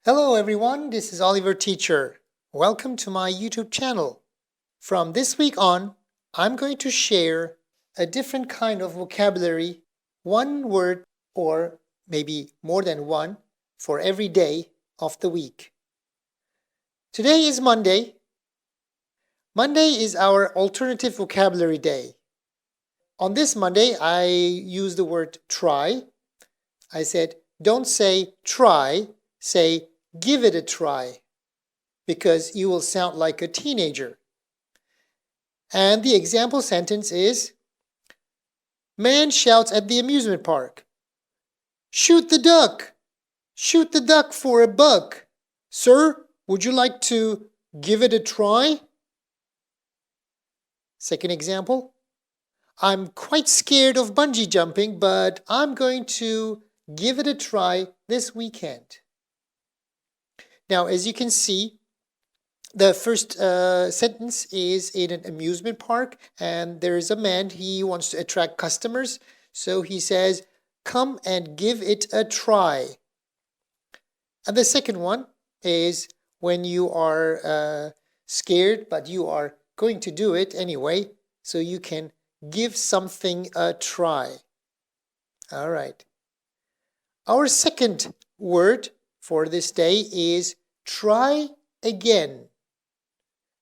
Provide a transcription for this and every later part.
Hello everyone, this is Oliver Teacher. Welcome to my YouTube channel. From this week on, I'm going to share a different kind of vocabulary, one word or maybe more than one for every day of the week. Today is Monday. Monday is our alternative vocabulary day. On this Monday, I used the word try. I said, don't say try, say give it a try, because you will sound like a teenager. And the example sentence is, man shouts at the amusement park, shoot the duck! Shoot the duck for a buck! Sir, would you like to give it a try? Second example, I'm quite scared of bungee jumping, but I'm going to give it a try this weekend. Now, as you can see, the first sentence is in an amusement park, and there is a man, he wants to attract customers, so he says, come and give it a try. And the second one is when you are scared, but you are going to do it anyway, so you can give something a try. All right. Our second word for this day is try again.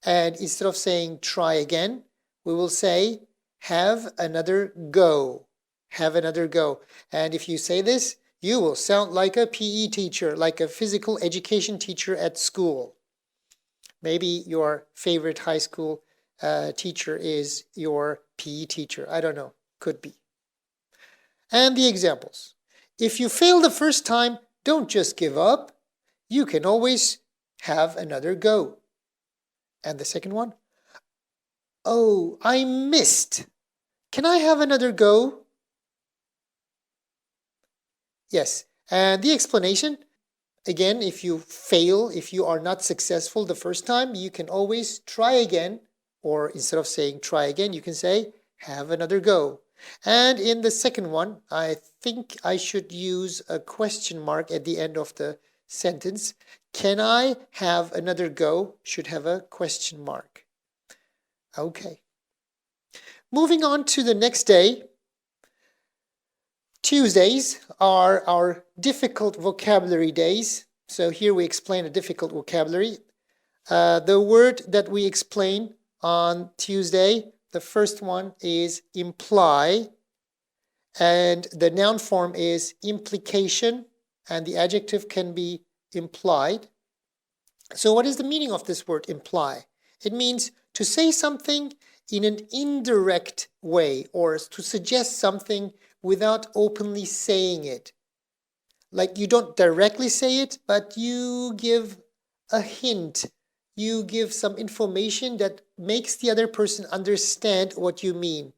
And instead of saying try again, we will say have another go. Have another go. And if you say this, you will sound like a PE teacher, like a physical education teacher at school. Maybe your favorite high school teacher is your PE teacher. I don't know. Could be. And the examples. If you fail the first time, don't just give up. You can always have another go. And the second one, oh, I missed. Can I have another go? Yes. And the explanation, again, if you fail, if you are not successful the first time, you can always try again. Or instead of saying try again, you can say have another go. And in the second one, I think I should use a question mark at the end of the sentence. Can I have another go? Should have a question mark. Okay. Moving on to the next day. Tuesdays are our difficult vocabulary days. So here we explain a difficult vocabulary. The word that we explain on Tuesday, the first one is imply, and the noun form is implication, and the adjective can be implied. So what is the meaning of this word imply? It means to say something in an indirect way, or to suggest something without openly saying it. Like you don't directly say it, but you give a hint. You give some information that makes the other person understand what you mean.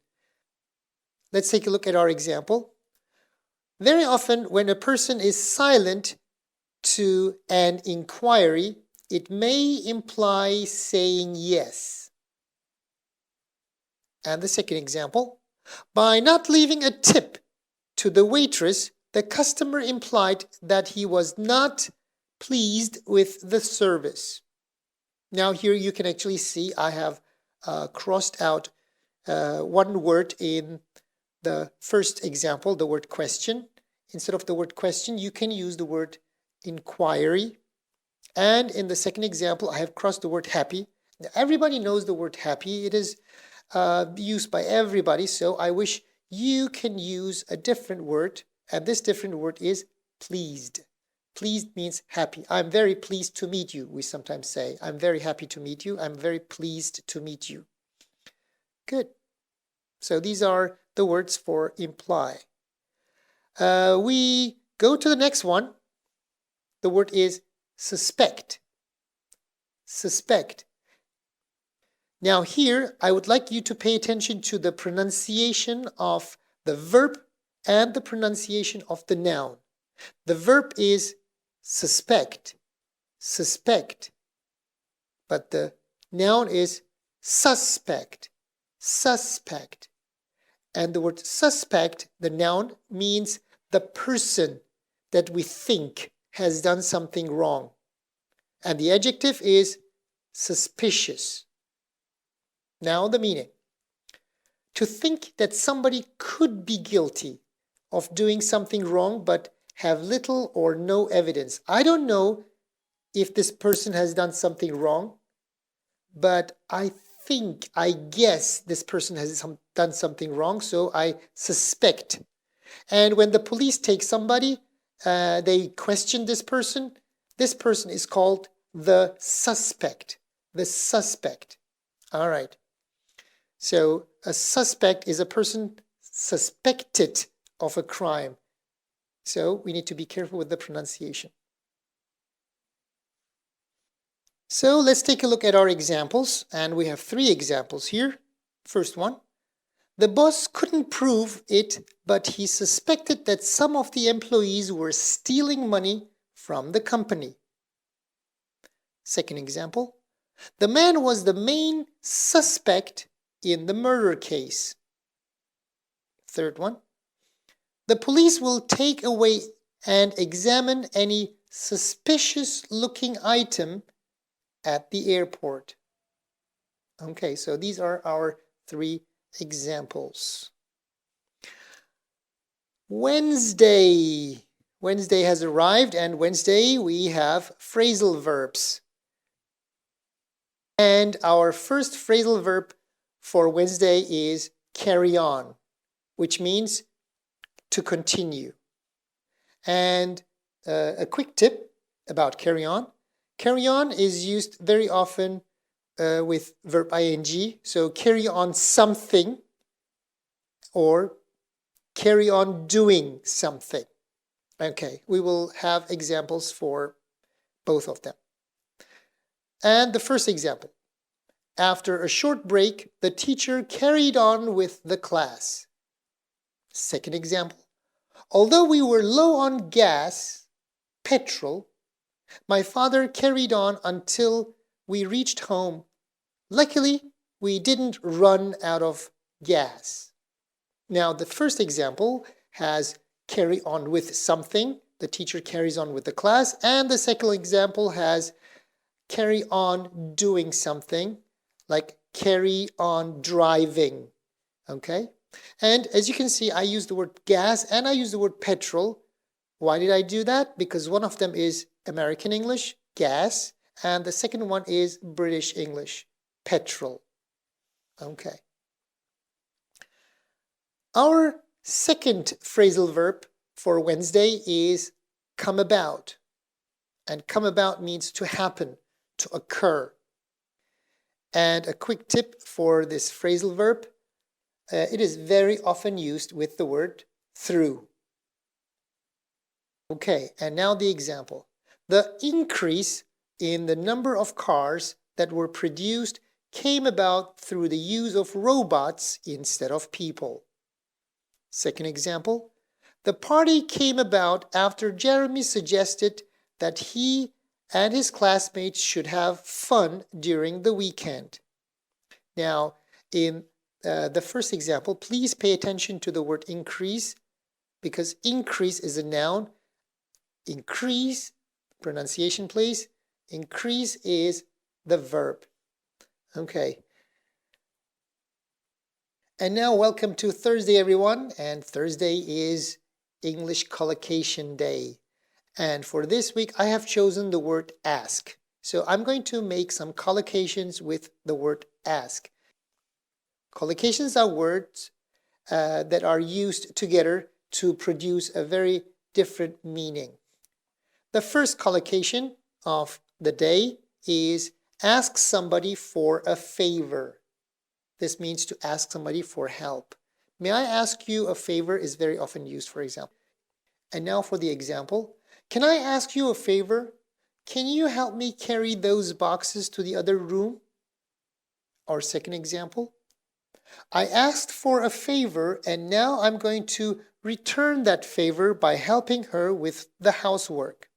Let's take a look at our example. Very often when a person is silent to an inquiry, it may imply saying yes. And the second example, by not leaving a tip to the waitress, the customer implied that he was not pleased with the service. Now here you can actually see I have crossed out one word in the first example, the word question. Instead of the word question, you can use the word inquiry. And in the second example, I have crossed the word happy. Now, everybody knows the word happy. It is used by everybody, so I wish you can use a different word, and this different word is pleased. Pleased means happy. I'm very pleased to meet you, we sometimes say. I'm very happy to meet you. I'm very pleased to meet you. Good. So these are the words for imply. We go to the next one. The word is suspect. Suspect. Now here, I would like you to pay attention to the pronunciation of the verb and the pronunciation of the noun. The verb is suspect, suspect. But the noun is suspect, suspect. And the word suspect, the noun, means the person that we think, has done something wrong. And the adjective is suspicious. Now the meaning. To think that somebody could be guilty of doing something wrong but have little or no evidence. I don't know if this person has done something wrong, but I guess this person has done something wrong, so I suspect. And when the police take somebody, they question this person. This person is called the suspect. The suspect. All right. So a suspect is a person suspected of a crime. So we need to be careful with the pronunciation. So let's take a look at our examples, and we have 3 examples here. First one. The boss couldn't prove it, but he suspected that some of the employees were stealing money from the company. Second example. The man was the main suspect in the murder case. Third one. The police will take away and examine any suspicious-looking item at the airport. Okay, so these are our 3 examples. Wednesday. Wednesday has arrived, and Wednesday we have phrasal verbs. And our first phrasal verb for Wednesday is carry on, which means to continue. And a quick tip about carry on. Carry on is used very often with verb ing. So carry on something or carry on doing something. Okay, we will have examples for both of them. And the first example. After a short break, the teacher carried on with the class. Second example. Although we were low on gas, petrol, my father carried on until we reached home. Luckily, we didn't run out of gas. Now, the first example has carry on with something. The teacher carries on with the class. And the second example has carry on doing something, like carry on driving. Okay? And as you can see, I use the word gas and I use the word petrol. Why did I do that? Because one of them is American English, gas, and the second one is British English, petrol. Okay. Our second phrasal verb for Wednesday is come about. And come about means to happen, to occur. And a quick tip for this phrasal verb, it is very often used with the word through. Okay, and now the example. The increase in the number of cars that were produced came about through the use of robots instead of people. Second example. The party came about after Jeremy suggested that he and his classmates should have fun during the weekend. Now, in the first example, please pay attention to the word increase, because increase is a noun. Increase, pronunciation please. Increase is the verb. Okay. And now welcome to Thursday, everyone. And Thursday is English collocation day. And for this week, I have chosen the word ask. So I'm going to make some collocations with the word ask. Collocations are words that are used together to produce a very different meaning. The first collocation of the day is ask somebody for a favor. This means to ask somebody for help. May I ask you a favor is very often used, for example. And now for the example. Can I ask you a favor? Can you help me carry those boxes to the other room? Our second example. I asked for a favor and now I'm going to return that favor by helping her with the housework.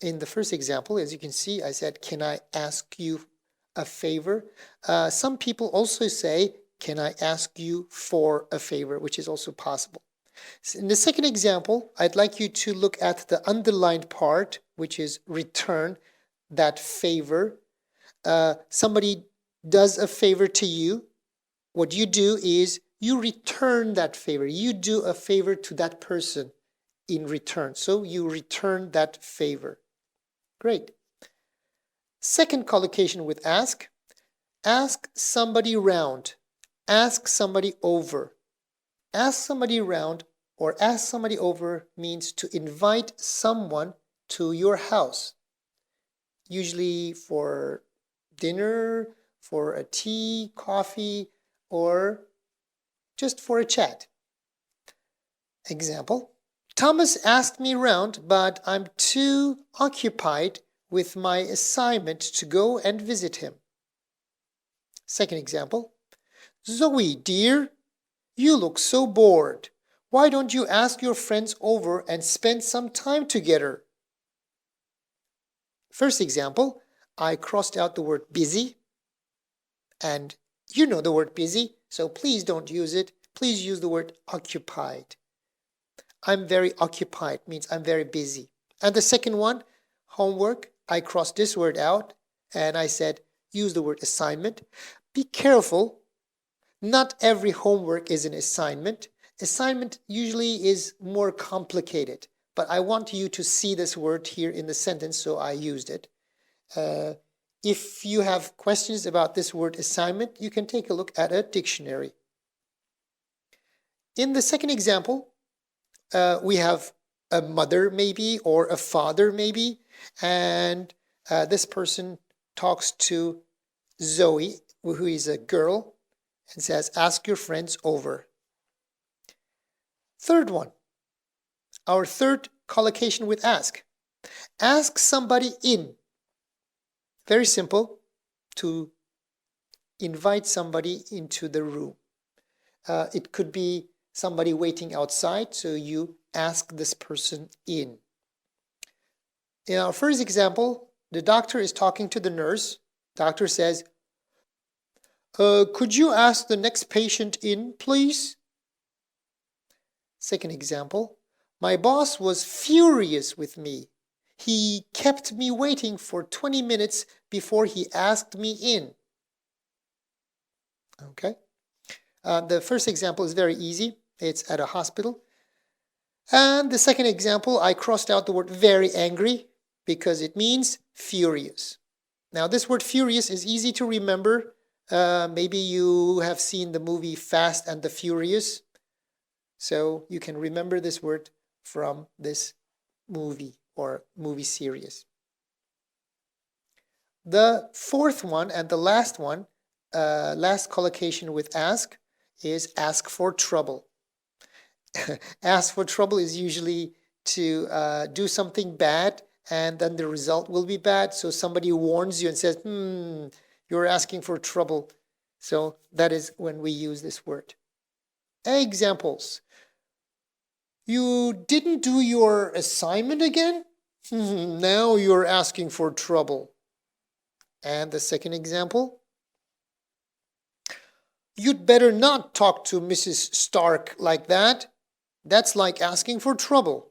In the first example, as you can see, I said, can I ask you a favor? Some people also say, can I ask you for a favor, which is also possible. In the second example, I'd like you to look at the underlined part, which is return that favor. Somebody does a favor to you. What you do is you return that favor. You do a favor to that person in return. So you return that favor. Great. Second collocation with ask. Ask somebody round. Ask somebody over. Ask somebody round or ask somebody over means to invite someone to your house. Usually for dinner, for a tea, coffee, or just for a chat. Example, Thomas asked me round, but I'm too occupied with my assignment to go and visit him. Second example, Zoe, dear, you look so bored. Why don't you ask your friends over and spend some time together? First example, I crossed out the word busy, and you know the word busy, so please don't use it. Please use the word occupied. I'm very occupied means I'm very busy. And the second one, homework, I crossed this word out and I said use the word assignment. Be careful. Not every homework is an assignment. Assignment usually is more complicated, but I want you to see this word here in the sentence, so I used it. If you have questions about this word assignment, you can take a look at a dictionary. In the second example, we have a mother maybe or a father maybe, and this person talks to Zoe, who is a girl, and says, ask your friends over. Third one, our third collocation with ask. Ask somebody in. Very simple, to invite somebody into the room. It could be somebody waiting outside, so you ask this person in. In our first example, the doctor is talking to the nurse. Doctor says, could you ask the next patient in, please? Second example, my boss was furious with me. He kept me waiting for 20 minutes before he asked me in. Okay. The first example is very easy. It's at a hospital. And the second example, I crossed out the word very angry because it means furious. Now, this word furious is easy to remember. Maybe you have seen the movie Fast and the Furious. So you can remember this word from this movie or movie series. The fourth one and the last one, last collocation with ask, is ask for trouble. Ask for trouble is usually to do something bad and then the result will be bad. So somebody warns you and says, you're asking for trouble. So that is when we use this word. Examples. You didn't do your assignment again? Now you're asking for trouble. And the second example. You'd better not talk to Mrs. Stark like that. That's like asking for trouble.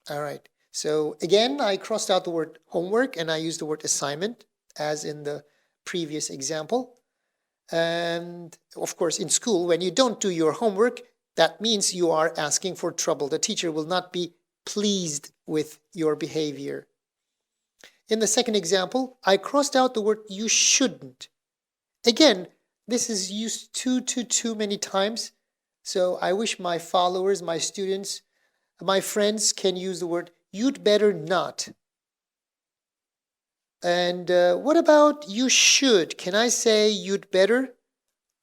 All right. So again, I crossed out the word homework and I used the word assignment as in the previous example. And of course, in school, when you don't do your homework, that means you are asking for trouble. The teacher will not be pleased with your behavior. In the second example, I crossed out the word you shouldn't. Again, this is used too many times. So I wish my followers, my students, my friends can use the word you'd better not. And what about you should? Can I say you'd better?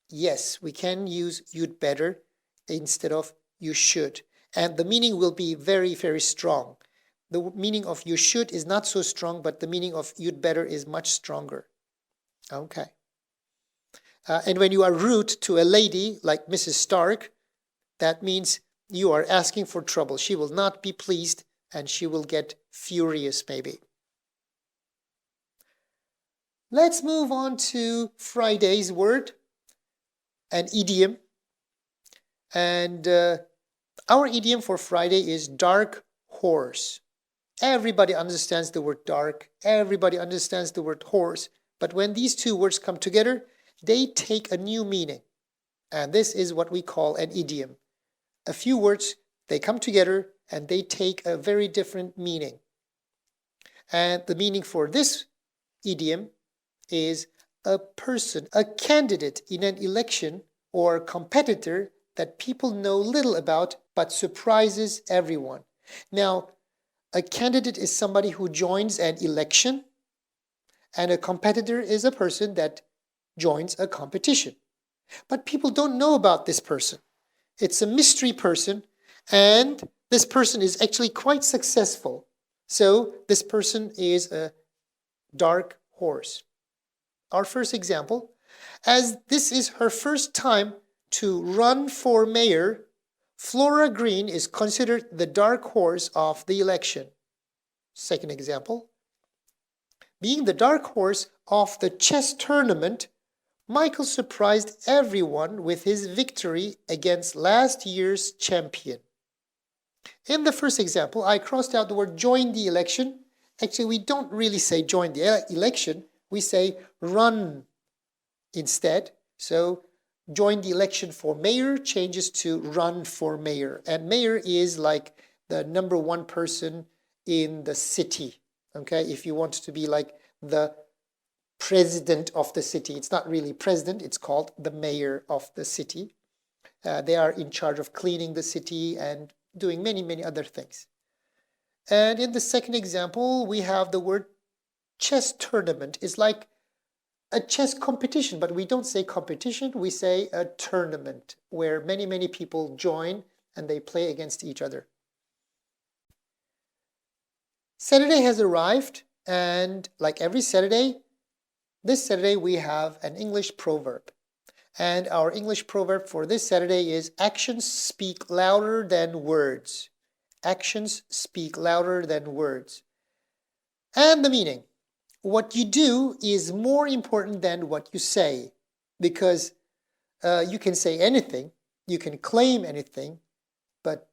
Yes, we can use you'd better instead of you should. And the meaning will be very, very strong. The meaning of you should is not so strong, but the meaning of you'd better is much stronger. Okay. And when you are rude to a lady like Mrs. Stark, that means you are asking for trouble. She will not be pleased and she will get furious maybe. Let's move on to Friday's word, an idiom. And our idiom for Friday is dark horse. Everybody understands the word dark. Everybody understands the word horse. But when these two words come together, they take a new meaning. And this is what we call an idiom. A few words, they come together and they take a very different meaning. And the meaning for this idiom is a person, a candidate in an election or competitor that people know little about but surprises everyone. Now, a candidate is somebody who joins an election, and a competitor is a person that joins a competition. But people don't know about this person. It's a mystery person, and this person is actually quite successful. So this person is a dark horse. Our first example, as this is her first time to run for mayor, Flora Green is considered the dark horse of the election. Second example, being the dark horse of the chess tournament, Michael surprised everyone with his victory against last year's champion. In the first example, I crossed out the word join the election. Actually, we don't really say join the election. We say run instead. So join the election for mayor changes to run for mayor. And mayor is like the number one person in the city. Okay, if you want to be like the president of the city, it's not really president, it's called the mayor of the city. They are in charge of cleaning the city and doing many other things. And in the second example, we have the word chess tournament. It's like a chess competition, but we don't say competition, we say a tournament where many people join and they play against each other. Saturday has arrived, and like every Saturday, this Saturday we have an English proverb. And our English proverb for this Saturday is actions speak louder than words. Actions speak louder than words. And the meaning. What you do is more important than what you say, because you can say anything, you can claim anything, but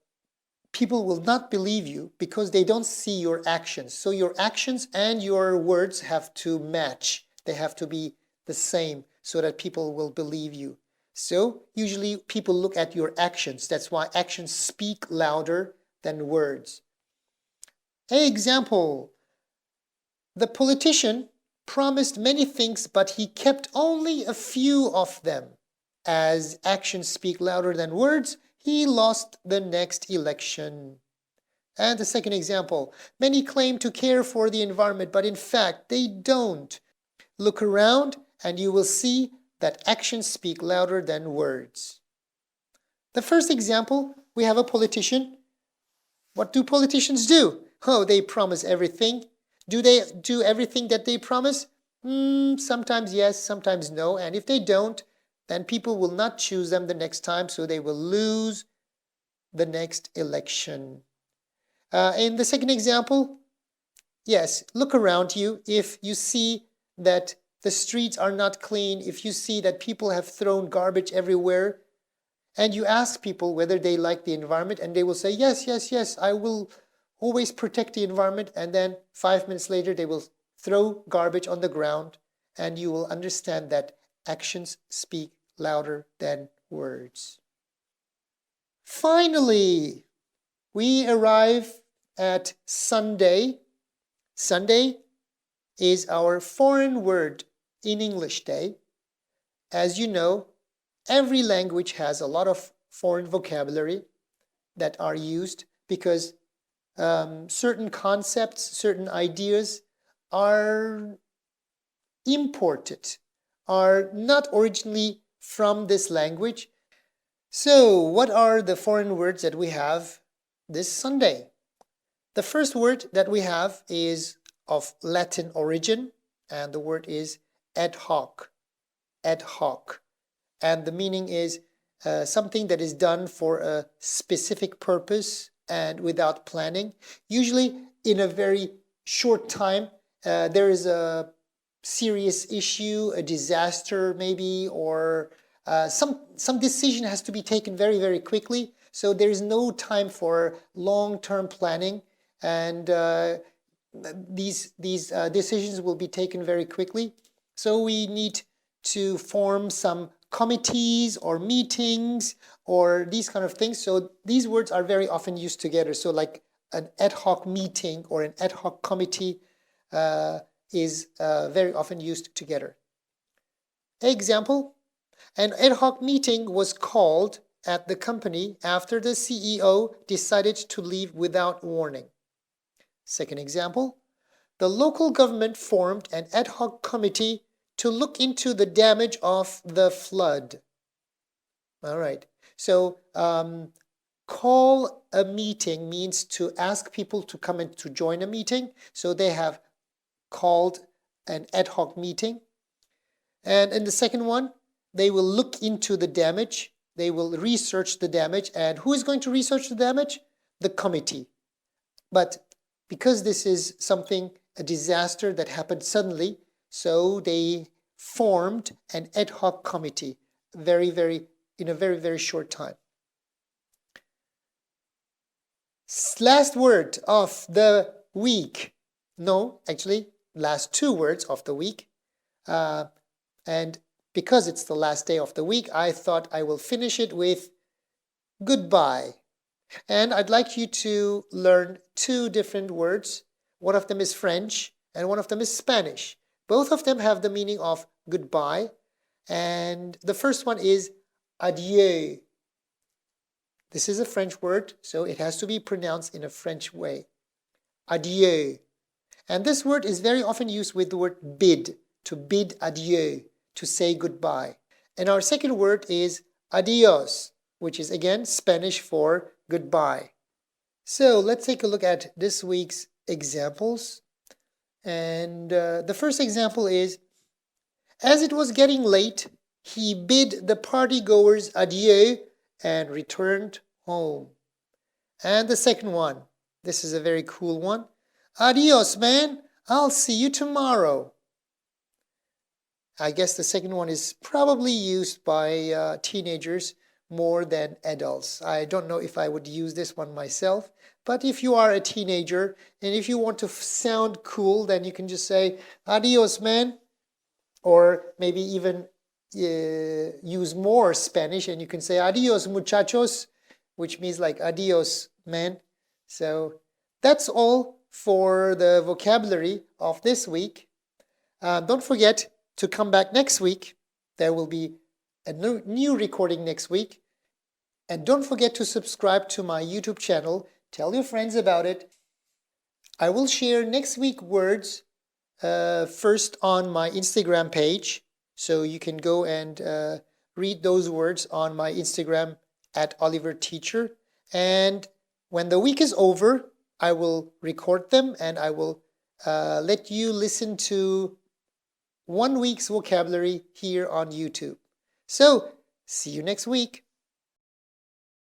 people will not believe you because they don't see your actions. So your actions and your words have to match. They have to be the same so that people will believe you. So usually people look at your actions. That's why actions speak louder than words. Example. The politician promised many things, but he kept only a few of them. As actions speak louder than words, he lost the next election. And the second example, many claim to care for the environment, but in fact they don't. Look around and you will see that actions speak louder than words. The first example, we have a politician. What do politicians do? Oh, they promise everything. Do they do everything that they promise? Sometimes yes, sometimes no. And if they don't, then people will not choose them the next time, so they will lose the next election. In the second example, yes, look around you. If you see that the streets are not clean, if you see that people have thrown garbage everywhere, and you ask people whether they like the environment, and they will say, yes, I will always protect the environment, and then 5 minutes later they will throw garbage on the ground, and you will understand that actions speak louder than words. Finally, we arrive at Sunday. Sunday is our foreign word in English day. As you know, every language has a lot of foreign vocabulary that are used because certain concepts, certain ideas are imported, are not originally from this language. So what are the foreign words that we have this Sunday? The first word that we have is of Latin origin, and the word is adhoc. Adhoc. And the meaning is something that is done for a specific purpose and without planning. Usually in a very short time, there is a serious issue, a disaster maybe, or some decision has to be taken very, very quickly. So there is no time for long-term planning, and these decisions will be taken very quickly. So we need to form some committees or meetings or these kind of things. So these words are very often used together. So like an ad hoc meeting or an ad hoc committee is very often used together. Example, an ad hoc meeting was called at the company after the CEO decided to leave without warning. Second example, the local government formed an ad hoc committee to look into the damage of the flood. All right, so call a meeting means to ask people to come and to join a meeting. So they have called an ad hoc meeting. And in the second one, they will look into the damage. They will research the damage. And who is going to research the damage? The committee. But because this is something, a disaster that happened suddenly, so they formed an ad hoc committee in a very, very short time. Last word of the week. No, actually, last two words of the week. And because it's the last day of the week, I thought I will finish it with goodbye. And I'd like you to learn two different words. One of them is French and one of them is Spanish. Both of them have the meaning of goodbye. And the first one is adieu. This is a French word, so it has to be pronounced in a French way. Adieu. And this word is very often used with the word bid, to bid adieu, to say goodbye. And our second word is adios, which is again Spanish for goodbye. So let's take a look at this week's examples. And the first example is, as it was getting late, he bid the partygoers adieu and returned home. And the second one, this is a very cool one. Adios, man. I'll see you tomorrow. I guess the second one is probably used by teenagers more than adults. I don't know if I would use this one myself, but if you are a teenager and if you want to sound cool, then you can just say, adios, man. Or maybe even use more Spanish and you can say, adios, muchachos, which means like adios, man. So that's all for the vocabulary of this week. Don't forget to come back next week. There will be a new recording next week. And don't forget to subscribe to my YouTube channel. Tell your friends about it. I will share next week words first on my Instagram page. So you can go and read those words on my Instagram @OliverTeacher. And when the week is over, I will record them and I will let you listen to 1 week's vocabulary here on YouTube. So, see you next week.